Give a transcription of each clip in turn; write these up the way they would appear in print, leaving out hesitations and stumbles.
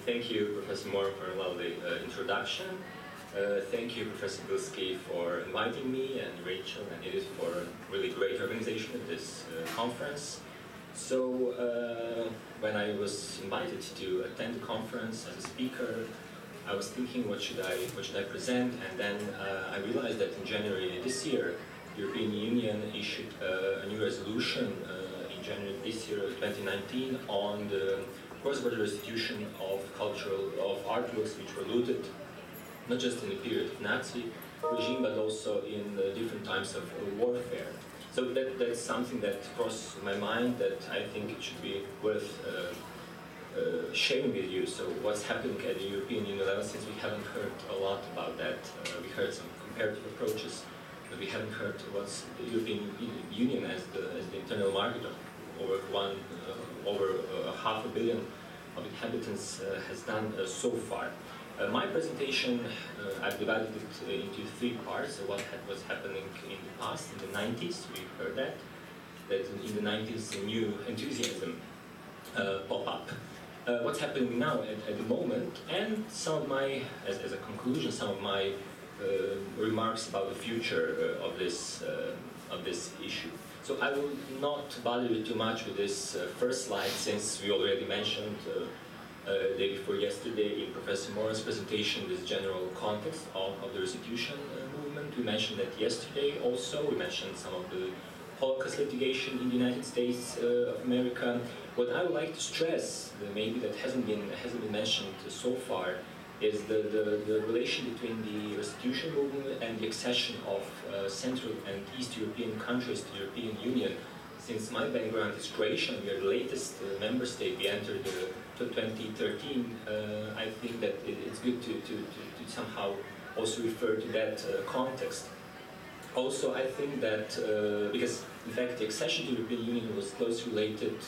Thank you, Professor Moore, for a lovely introduction. Thank you, Professor Bilski, for inviting me, and Rachel and Edith for a really great organization of this conference. So, when I was invited to attend the conference as a speaker, I was thinking, what should I present? And then I realized that in January this year, the European Union issued a new resolution in January this year, 2019, on the cross-border restitution of artworks which were looted, not just in the period of Nazi regime, but also in different times of warfare. So that's something that crossed my mind, that I think it should be worth sharing with you. So what's happening at the European Union level, since we haven't heard a lot about that. We heard some comparative approaches, but we haven't heard what's the European Union as the internal market of over 500 million of inhabitants has done so far. My presentation, I've divided it into three parts. So what was happening in the past, in the 90s, we heard that in the 90s a new enthusiasm pop up. What's happening now at the moment, and some of my, as a conclusion, some of my remarks about the future of this issue. So I will not bother you too much with this first slide, since we already mentioned the day before yesterday in Professor Moore's presentation this general context of the restitution movement. We mentioned that yesterday also. We mentioned some of the Holocaust litigation in the United States of America. What I would like to stress, maybe that hasn't been mentioned so far, is the relation between the restitution movement and the accession of Central and East European countries to the European Union. Since my background is Croatia, we are the latest member state. We entered 2013. I think that it's good to somehow also refer to that context. Also, I think that, because in fact the accession to the European Union was closely related,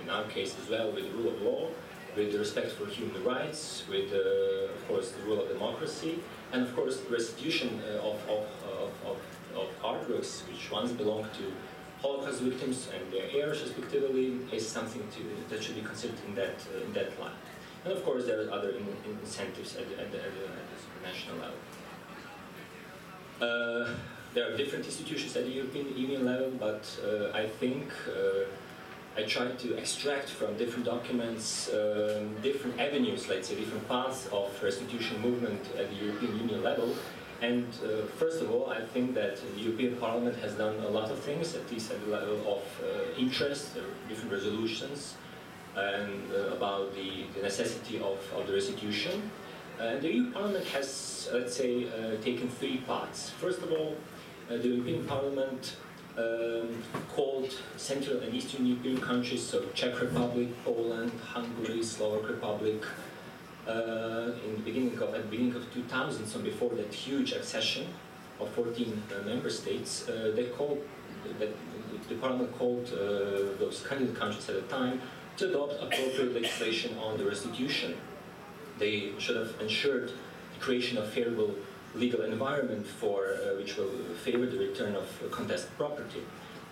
in our case as well, with the rule of law, with the respect for human rights, with, of course, the rule of democracy, and of course the restitution of artworks which once belonged to Holocaust victims and their heirs, respectively, is something that should be considered in that line. And of course, there are other incentives at the national level. There are different institutions at the European Union level, but I think I tried to extract from different documents different avenues, let's say, different paths of restitution movement at the European Union level. And first of all, I think that the European Parliament has done a lot of things, at least at the level of interest, different resolutions, and about the necessity of the restitution. And the European Parliament has, let's say, taken three paths. First of all, the European Parliament called Central and Eastern European countries, so Czech Republic, Poland, Hungary, Slovak Republic, at the beginning of 2000, so before that huge accession of 14 member states, the Parliament called those candidate countries at the time to adopt appropriate legislation on the restitution. They should have ensured the creation of favorable legal environment which will favor the return of contested property.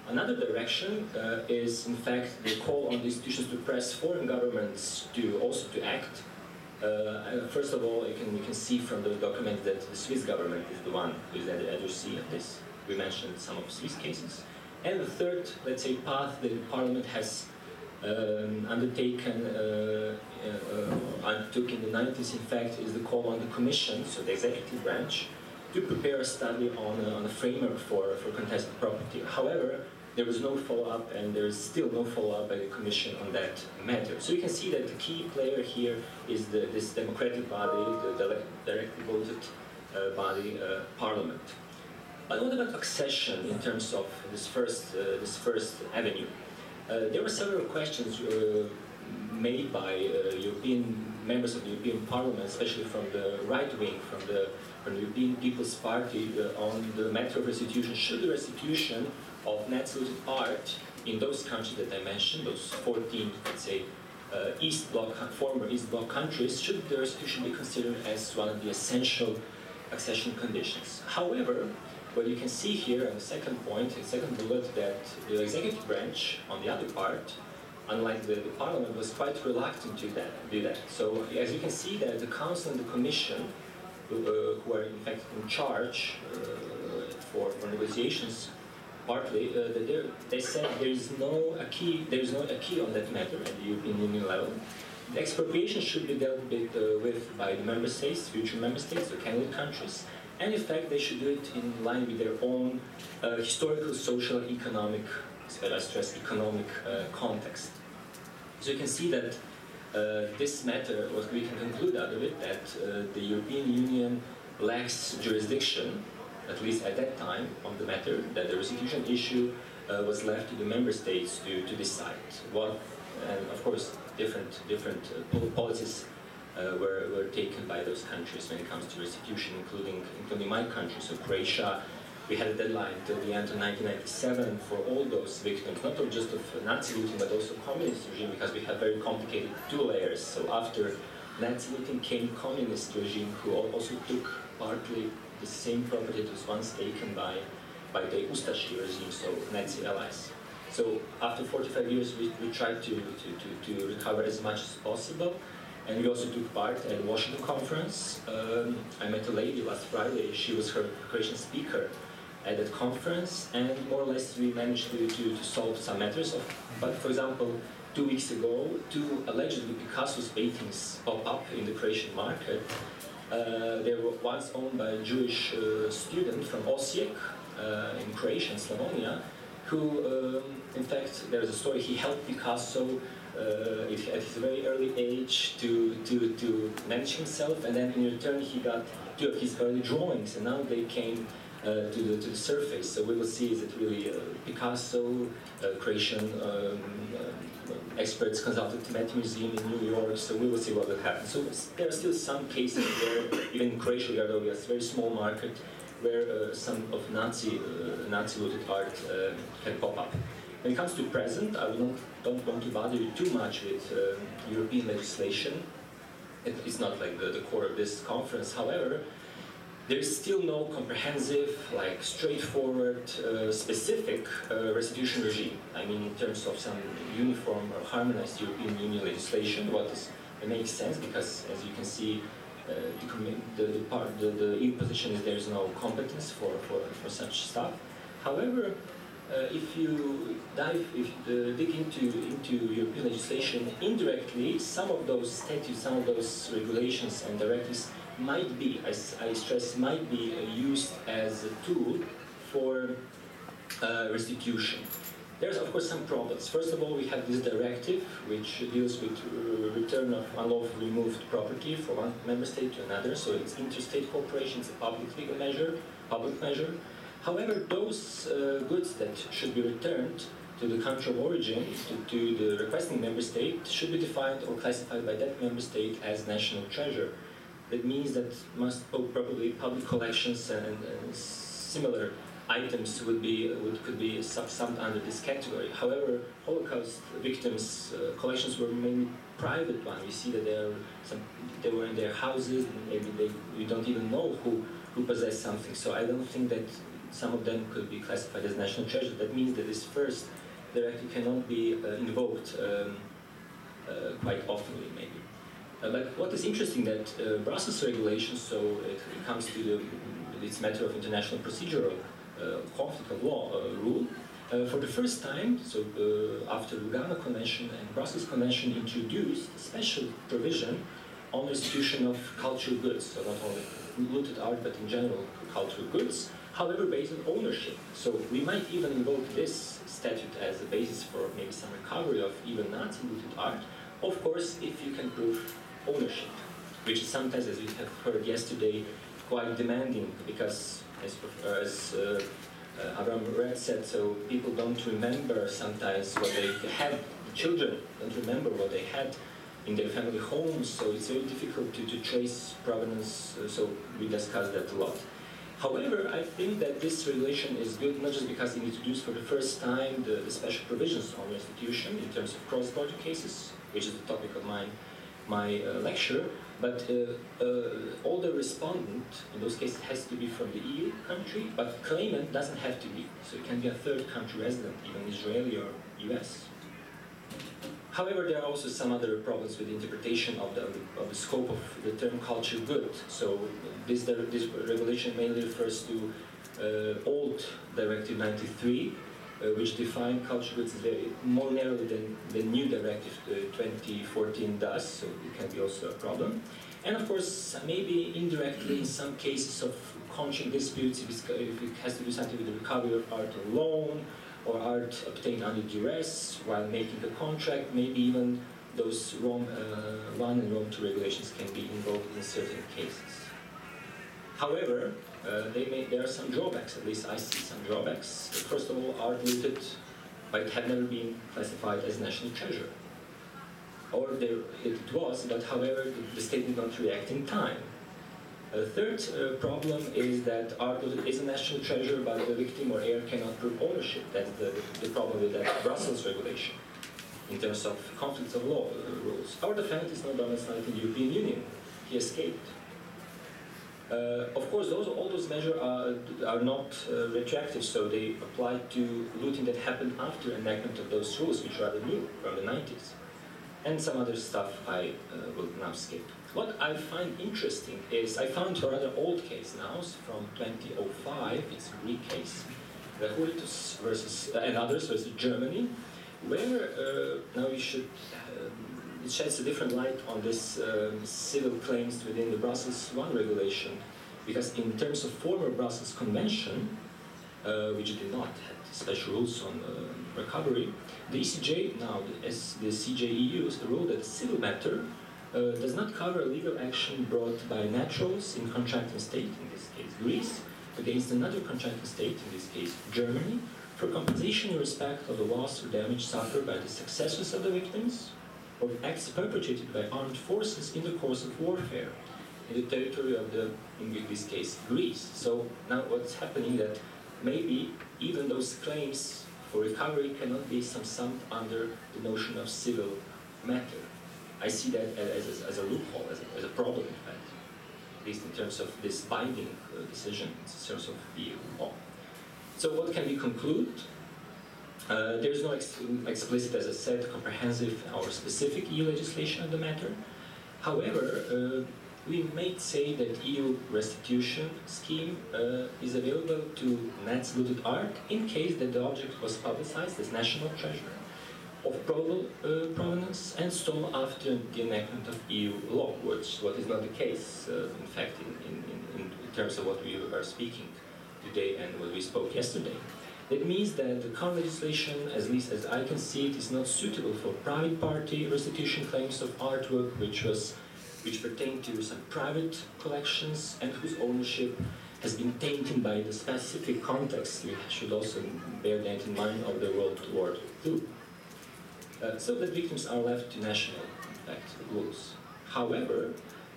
Another direction is, in fact, the call on the institutions to press foreign governments to act. First of all, we can see from the document that the Swiss government is the one who is at the agency of this. We mentioned some of Swiss cases. And the third, let's say, path that the Parliament has undertook in the 90s, in fact, is the call on the Commission, so the executive branch, to prepare a study on a framework for contested property. However, there was no follow-up, and there is still no follow-up by the Commission on that matter. So you can see that the key player here is this democratic body, the directly voted body, Parliament. But what about accession in terms of this first avenue? There were several questions made by European members of the European Parliament, especially from the right wing, from the European People's Party, on the matter of restitution. Should the restitution of Nazi-looted art in those countries that I mentioned, those 14, let's say, former East Bloc countries, should the restitution be considered as one of the essential accession conditions? However, what you can see here on the second point, the second bullet, that the executive branch, on the other part, unlike the Parliament, was quite reluctant to do that. So as you can see that the Council and the Commission, who are in fact in charge for negotiations, partly, they said there is no acquis on that matter at the European Union level. The expropriation should be dealt with by the member states, future member states, the candidate countries, and in fact they should do it in line with their own historical, social, economic, I stress economic context. So you can see that this matter, what we can conclude out of it, that the European Union lacks jurisdiction, at least at that time, on the matter, that the restitution issue was left to the member states to decide. And of course, different policies were taken by those countries when it comes to restitution, including my country. So Croatia, we had a deadline till the end of 1997 for all those victims, not just of Nazi looting, but also communist regime, because we have very complicated two layers. So after Nazi looting came communist regime, who also took partly the same property that was once taken by the Ustashi regime, so Nazi allies. So after 45 years, we tried to recover as much as possible, and we also took part at the Washington conference. I met a lady last Friday. She was her Croatian speaker at that conference, and more or less we managed to solve some matters. But for example, 2 weeks ago, two allegedly Picasso's paintings pop up in the Croatian market. They were once owned by a Jewish student from Osijek in Croatia, in Slavonia, who, in fact, there is a story, he helped Picasso at his very early age to manage himself, and then in return he got 2 of his early drawings, and now they came to the surface. So we will see, is it really Picasso, Croatian experts consulted the Met Museum in New York, so we will see what will happen. So there are still some cases where, even in Croatia, although we have a very small market, where some of Nazi looted art can pop up. When it comes to present, I don't want to bother you too much with European legislation. It's not like the core of this conference. However, there is still no comprehensive, like straightforward, specific restitution regime. I mean, in terms of some uniform or harmonized European Union legislation, it makes sense because, as you can see, the EU position is there is no competence for such stuff. However, if you dig into European legislation indirectly, some of those statutes, some of those regulations and directives might be, I stress, might be used as a tool for restitution. There's of course some problems. First of all, we have this directive which deals with return of unlawfully removed property from one member state to another. So it's interstate cooperation, it's a public legal measure, public measure. However, those goods that should be returned to the country of origin, to the requesting member state, should be defined or classified by that member state as national treasure. That means that probably public collections and similar items could be subsumed under this category. However, Holocaust victims' collections were mainly private ones. We see that they were in their houses, and maybe we don't even know who possessed something. So I don't think that some of them could be classified as national treasure. That means that this first directive cannot be invoked quite oftenly, maybe. But what is interesting that Brussels regulations, so it comes to this matter of international procedural conflict of law rule, for the first time, so after Lugano Convention and Brussels Convention introduced a special provision on restitution of cultural goods, so not only looted art, but in general cultural goods, however based on ownership. So we might even invoke this statute as a basis for maybe some recovery of even Nazi looted art, of course if you can prove ownership, which is sometimes, as we have heard yesterday, quite demanding, because as Abraham Red said, so people don't remember sometimes what they had, the children don't remember what they had in their family homes, so it's very difficult to trace provenance, so we discussed that a lot. However, I think that this regulation is good not just because it introduced for the first time the special provisions on restitution in terms of cross-border cases, which is the topic of my lecture, but all the respondent in those cases has to be from the EU country, but claimant doesn't have to be. So it can be a third country resident, even Israeli or US. However, there are also some other problems with the interpretation of the scope of the term culture good. So this regulation mainly refers to old Directive 93, which defined culture goods very more narrowly than the new Directive 2014 does, so it can be also a problem. And of course, maybe indirectly in some cases of conscience disputes, if it has to do something with the recovery of art on loan, or art obtained under duress while making a contract, maybe even those Rome 1 and Rome 2 regulations can be invoked in certain cases. However, there are some drawbacks, at least I see some drawbacks. First of all, art looted might have never been classified as national treasure. Or it was, but however, the state did not react in time. A third problem is that art is a national treasure, but the victim or heir cannot prove ownership. That's the problem with that Brussels regulation in terms of conflicts of law rules. Our defendant is not domiciled in the European Union. He escaped. Of course, all those measures are not retroactive, so they apply to looting that happened after enactment of those rules, which are rather new, from the 90s. And some other stuff I will now skip. What I find interesting is, I found a rather old case now, from 2005, it's a Greek case, Restitution versus, and others versus Germany, where now we should, it sheds a different light on this civil claims within the Brussels 1 regulation, because in terms of former Brussels Convention, which did not have special rules on recovery, the ECJ, now as the CJEU, is the rule that a civil matter does not cover a legal action brought by naturals in contracting state, in this case Greece, against another contracting state, in this case Germany, for compensation in respect of the loss or damage suffered by the successors of the victims, or acts perpetrated by armed forces in the course of warfare in the territory of in this case, Greece. So now what's happening that maybe even those claims for recovery cannot be summed under the notion of civil matter. I see that as a loophole, as a problem, in fact, at least in terms of this binding decision, in terms of EU law. So what can we conclude? There is no explicit, as I said, comprehensive or specific EU legislation on the matter. However, we may say that EU restitution scheme is available to Nats looted art in case that the object was publicized as national treasure of probable provenance and stolen after the enactment of EU law, what is not the case, in fact, in terms of what we are speaking today and what we spoke yesterday. That means that the current legislation, at least as I can see it, is not suitable for private party restitution claims of artwork which pertain to some private collections and whose ownership has been tainted by the specific context. We should also bear that in mind of the World War II. So that victims are left to national, in fact, rules. However,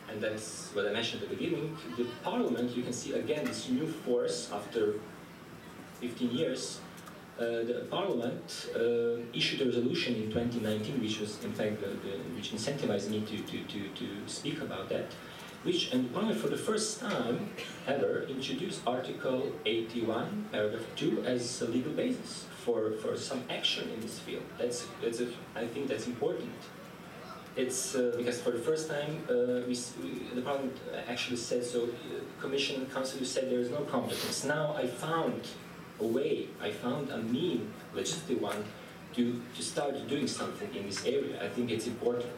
and that's what I mentioned at the beginning, the Parliament, you can see again this new force after 15 years. The Parliament issued a resolution in 2019, which was in fact which incentivized me to speak about that, which, and Parliament for the first time ever introduced Article 81, paragraph 2 as a legal basis for some action in this field. I think that's important. It's because for the first time the Parliament actually said so. Commission and Council said there is no competence. Now I found a way, I found a mean, legislative one, to start doing something in this area. I think it's important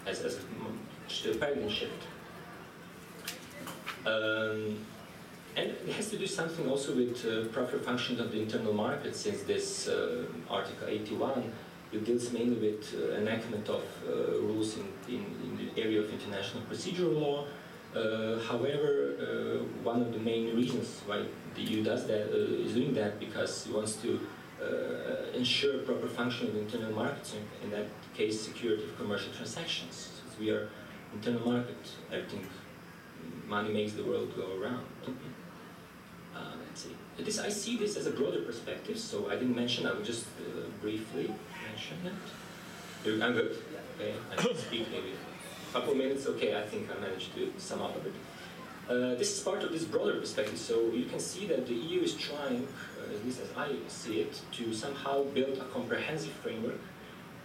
as a paradigm shift. And it has to do something also with proper function of the internal market, since this Article 81 it deals mainly with enactment of rules in the area of international procedural law. However, one of the main reasons why the EU does that is doing that because it wants to ensure proper function of the internal market, in that case security of commercial transactions. Since we are internal market, everything, money makes the world go around. Let's see. I see this as a broader perspective, so I didn't mention, I will just briefly mention it. I'm good. Okay, I can speak maybe a couple of minutes. Okay, I think I managed to sum up a bit. This is part of this broader perspective, so you can see that the EU is trying, at least as I see it, to somehow build a comprehensive framework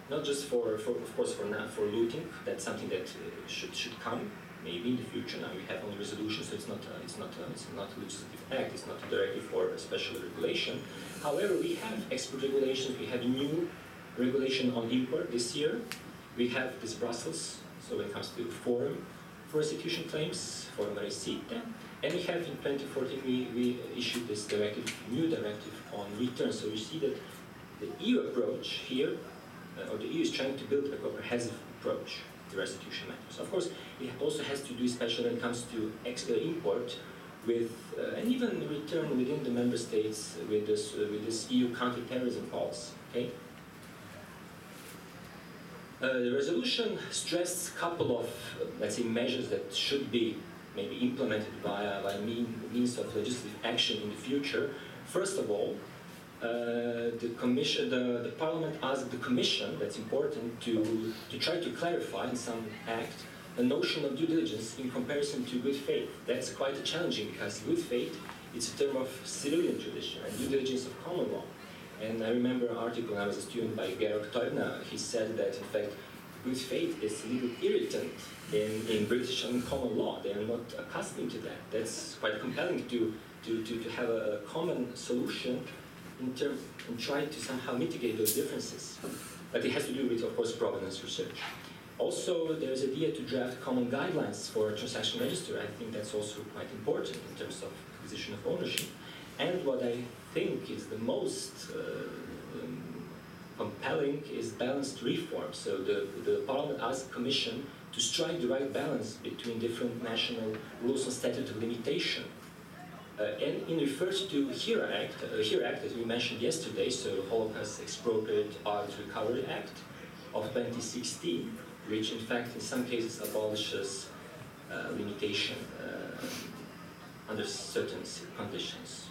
not just for of course for looting. That's something that should come maybe in the future. Now we have only resolution, so it's not a legislative act. It's not a directive for a special regulation. However, we have export regulations. We have a new regulation on import this year. We have this Brussels. So when it comes to forum for restitution claims, forum recite. And we have in 2014 we issued this new directive on return. So you see that the EU approach here, or the EU is trying to build a comprehensive approach to restitution matters. Of course, it also has to do, especially when it comes to import, with and even return within the member states with this EU counter-terrorism policy. Okay. The resolution stressed a couple of, let's say, measures that should be maybe implemented by means of legislative action in the future. First of all, the Parliament asked the Commission, that's important, to try to clarify in some act the notion of due diligence in comparison to good faith. That's quite challenging because good faith is a term of civilian tradition and due diligence of common law. And I remember an article when I was a student by Georg Teubner. He said that, in fact, good faith is a legal irritant in British and common law. They are not accustomed to that. That's quite compelling to have a common solution and try to somehow mitigate those differences. But it has to do with, of course, provenance research. Also, there's an idea to draft common guidelines for a transaction register. I think that's also quite important in terms of acquisition of ownership. And what I think is the most compelling is balanced reform. So the Parliament asked the Commission to strike the right balance between different national rules and statute of limitation. And in refers to HERE Act, as we mentioned yesterday, so the Holocaust Expropriate Art Recovery Act of 2016, which in fact in some cases abolishes limitation under certain conditions.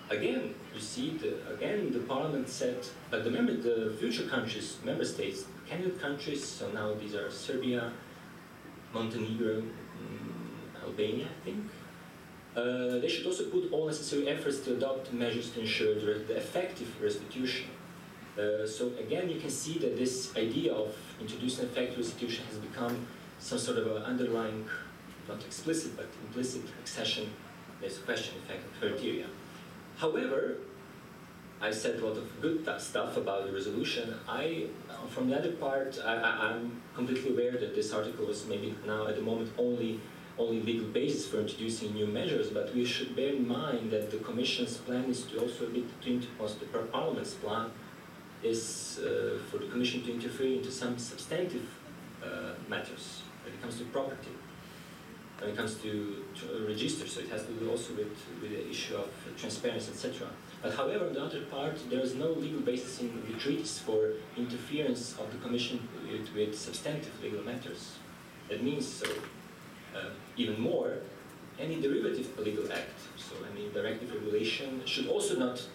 Again, you see, the Parliament said, but the future countries, member states, candidate countries, so now these are Serbia, Montenegro, Albania, I think. They should also put all necessary efforts to adopt measures to ensure the effective restitution. So again, you can see that this idea of introducing effective restitution has become some sort of an underlying, not explicit, but implicit accession. There's a question, in fact, of criteria. However, I said a lot of good stuff about the resolution. From the other part, I'm completely aware that this article was maybe now at the moment only legal basis for introducing new measures, but we should bear in mind that the Commission's plan is to also the Parliament's plan is for the Commission to interfere into some substantive matters when it comes to property, when it comes to register, so it has to do also with the issue of transparency, etc. But however, on the other part, there is no legal basis in the treaties for interference of the Commission with substantive legal matters. That means, so even more, any derivative legal act, so any directive regulation, should also not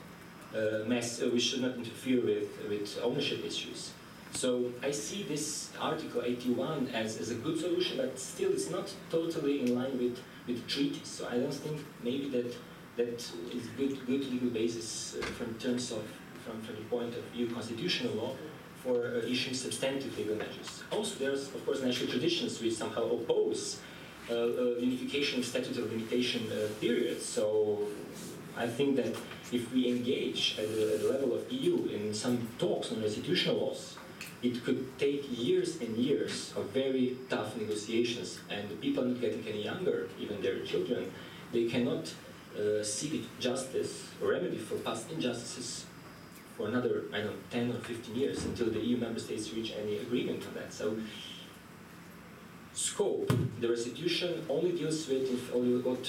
we should not interfere with ownership issues. So I see this Article 81 as a good solution, but still it's not totally in line with the treaties. So I don't think maybe that is good legal basis from the point of view constitutional law for issuing substantive legal measures. Also, there's of course national traditions which somehow oppose unification of statute of limitation periods. So I think that if we engage at the level of EU in some talks on restitutional laws, it could take years and years of very tough negotiations, and the people are not getting any younger, even their children. They cannot seek justice or remedy for past injustices for another, 10 or 15 years until the EU member states reach any agreement on that. So, scope, the restitution only deals with what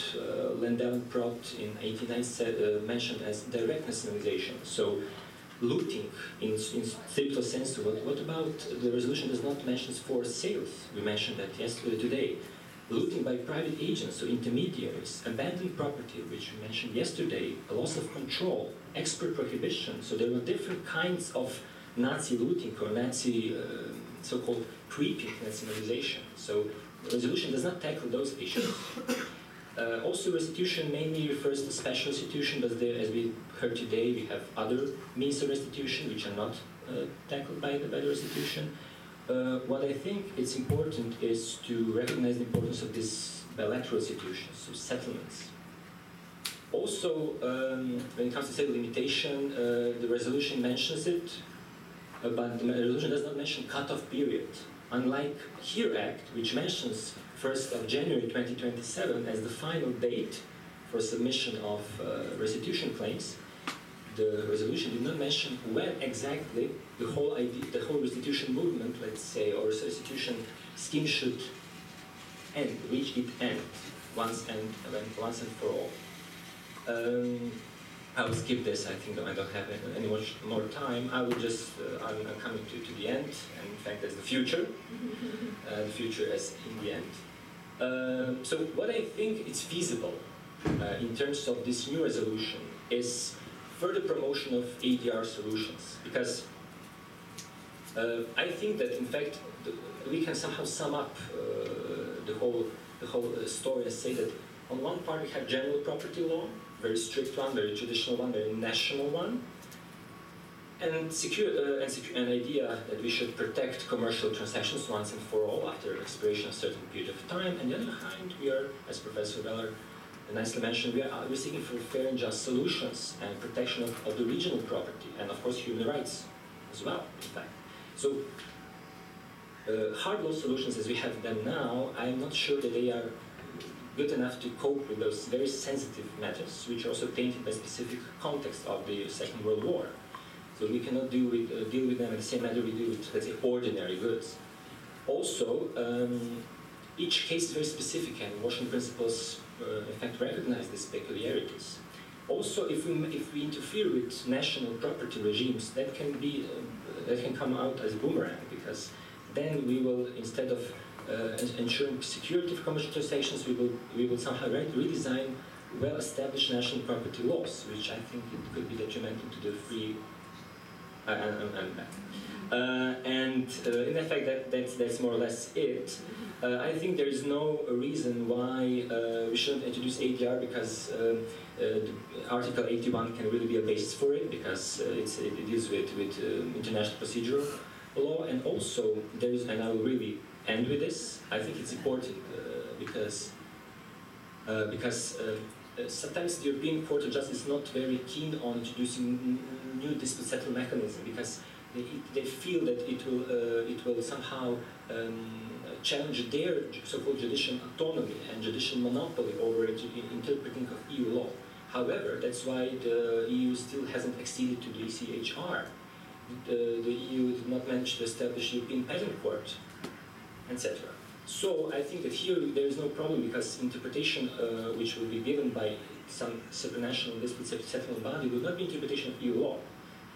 Lendl and Prott in 1989 mentioned as direct nationalization. So, looting in stricto sensu. What about the resolution does not mention forced sales? We mentioned that yesterday, today. Looting by private agents, so intermediaries, abandoned property, which we mentioned yesterday, a loss of control, export prohibition. So there were different kinds of Nazi looting or Nazi so-called creeping nationalization. So the resolution does not tackle those issues. Also, restitution mainly refers to special restitution, but there, as we heard today, we have other means of restitution which are not tackled by the restitution. What I think it's important is to recognize the importance of these bilateral institutions, so settlements. Also, when it comes to state limitation, the resolution mentions it, but the resolution does not mention cutoff period. Unlike HERE Act, which mentions 1st of January 2027 as the final date for submission of restitution claims, the resolution did not mention when exactly the whole restitution movement, let's say, or restitution scheme should end, reach its end, once and for all. I will skip this. I think I don't have any much more time. I will just, I'm coming to the end, and in fact, that's the future. The future as in the end. So what I think is feasible in terms of this new resolution is further promotion of ADR solutions, because I think that in fact we can somehow sum up the whole story and say that on one part we have general property law, very strict one, very traditional one, very national one, and an idea that we should protect commercial transactions once and for all after expiration of a certain period of time. And on the other hand, we are, as Professor Weller nicely mentioned, we're seeking for fair and just solutions and protection of the regional property, and of course human rights as well, in fact. So hard law solutions as we have them now, I'm not sure that they are good enough to cope with those very sensitive matters, which are also tainted by specific context of the Second World War. So we cannot deal with them in the same manner we do with, let's say, ordinary goods. Also, each case is very specific, and Washington principles, in fact, recognize these peculiarities. Also, if we interfere with national property regimes, that can come out as a boomerang, because then we will, instead of ensuring security for commercial transactions, we will somehow redesign well-established national property laws, which I think it could be detrimental to the free. In effect, that's more or less it. I think there is no reason why we shouldn't introduce ADR, because Article 81 can really be a basis for it, because it deals with international procedural law, and also there is, and I will really end with this, I think it's important because sometimes the European Court of Justice is not very keen on introducing new dispute settlement mechanism, because they feel that it will somehow challenge their so-called judicial autonomy and judicial monopoly over interpreting of EU law. However, that's why the EU still hasn't acceded to the ECHR. The EU did not manage to establish European Patent Court, etc. So I think that here there is no problem, because interpretation which will be given by some supranational dispute settlement body would not be interpretation of EU law.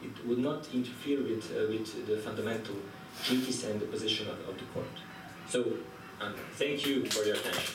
It would not interfere with the fundamental treaties and the position of the court. So thank you for your attention.